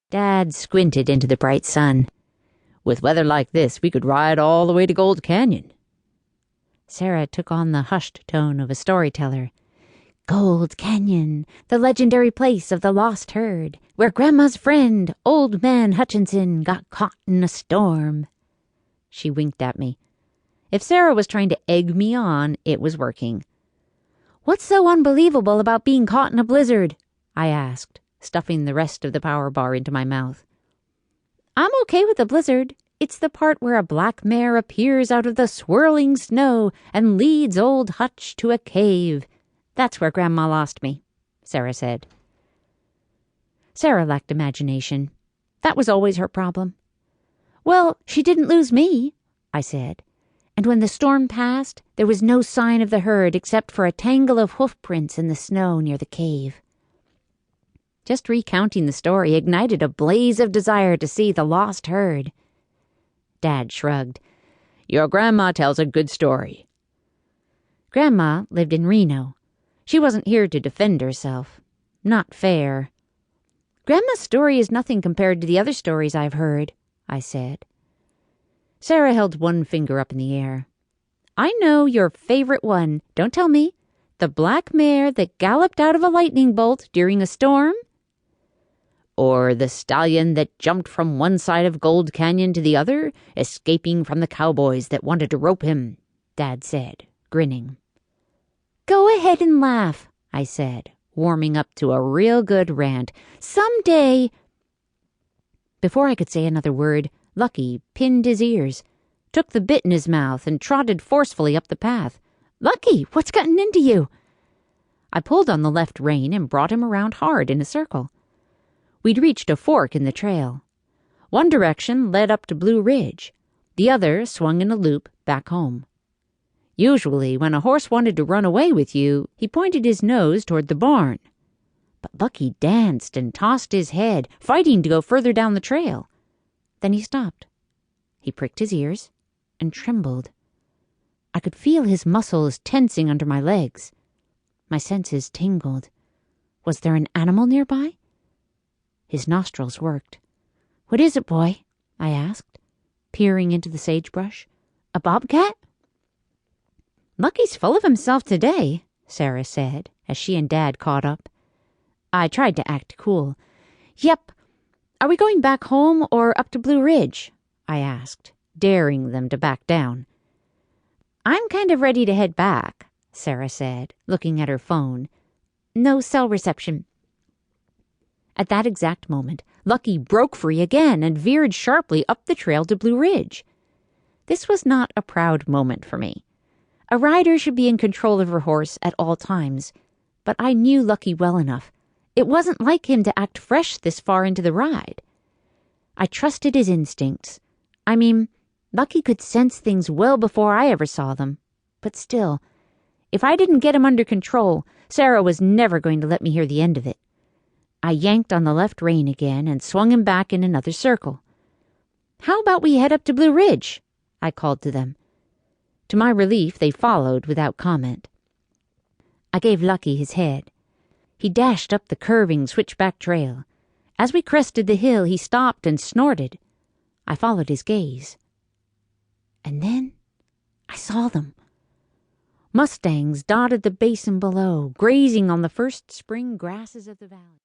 Dad squinted into the bright sun. "With weather like this, we could ride all the way to Gold Canyon." Sarah took on the hushed tone of a storyteller. "Gold Canyon, the legendary place of the lost herd, where Grandma's friend, Old Man Hutchinson, got caught in a storm." She winked at me. If Sarah was trying to egg me on, it was working. "What's so unbelievable about being caught in a blizzard?" I asked, stuffing the rest of the power bar into my mouth. "I'm okay with the blizzard. It's the part where a black mare appears out of the swirling snow and leads old Hutch to a cave. That's where Grandma lost me," Sarah said. Sarah lacked imagination. That was always her problem. "Well, she didn't lose me," I said. "And when the storm passed, there was no sign of the herd except for a tangle of hoof prints in the snow near the cave." Just recounting the story ignited a blaze of desire to see the lost herd. Dad shrugged. "Your grandma tells a good story." Grandma lived in Reno. She wasn't here to defend herself. Not fair. "Grandma's story is nothing compared to the other stories I've heard," I said. Sarah held one finger up in the air. "I know your favorite one. Don't tell me. The black mare that galloped out of a lightning bolt during a storm?" "Or the stallion that jumped from one side of Gold Canyon to the other, escaping from the cowboys that wanted to rope him," Dad said, grinning. "Go ahead and laugh," I said, warming up to a real good rant. "Someday—" Before I could say another word, Lucky pinned his ears, took the bit in his mouth, and trotted forcefully up the path. "Lucky, what's gotten into you?" I pulled on the left rein and brought him around hard in a circle. We'd reached a fork in the trail. One direction led up to Blue Ridge. The other swung in a loop back home. Usually, when a horse wanted to run away with you, he pointed his nose toward the barn. But Lucky danced and tossed his head, fighting to go further down the trail. Then he stopped. He pricked his ears and trembled. I could feel his muscles tensing under my legs. My senses tingled. Was there an animal nearby? His nostrils worked. "What is it, boy?" I asked, peering into the sagebrush. "A bobcat?" "Lucky's full of himself today," Sarah said, as she and Dad caught up. I tried to act cool. "Yep. Are we going back home or up to Blue Ridge?" I asked, daring them to back down. "I'm kind of ready to head back," Sarah said, looking at her phone. "No cell reception." At that exact moment, Lucky broke free again and veered sharply up the trail to Blue Ridge. This was not a proud moment for me. A rider should be in control of her horse at all times, but I knew Lucky well enough. It wasn't like him to act fresh this far into the ride. I trusted his instincts. I mean, Lucky could sense things well before I ever saw them. But still, if I didn't get him under control, Sarah was never going to let me hear the end of it. I yanked on the left rein again and swung him back in another circle. "How about we head up to Blue Ridge?" I called to them. To my relief, they followed without comment. I gave Lucky his head. He dashed up the curving switchback trail. As we crested the hill, he stopped and snorted. I followed his gaze. And then I saw them. Mustangs dotted the basin below, grazing on the first spring grasses of the valley.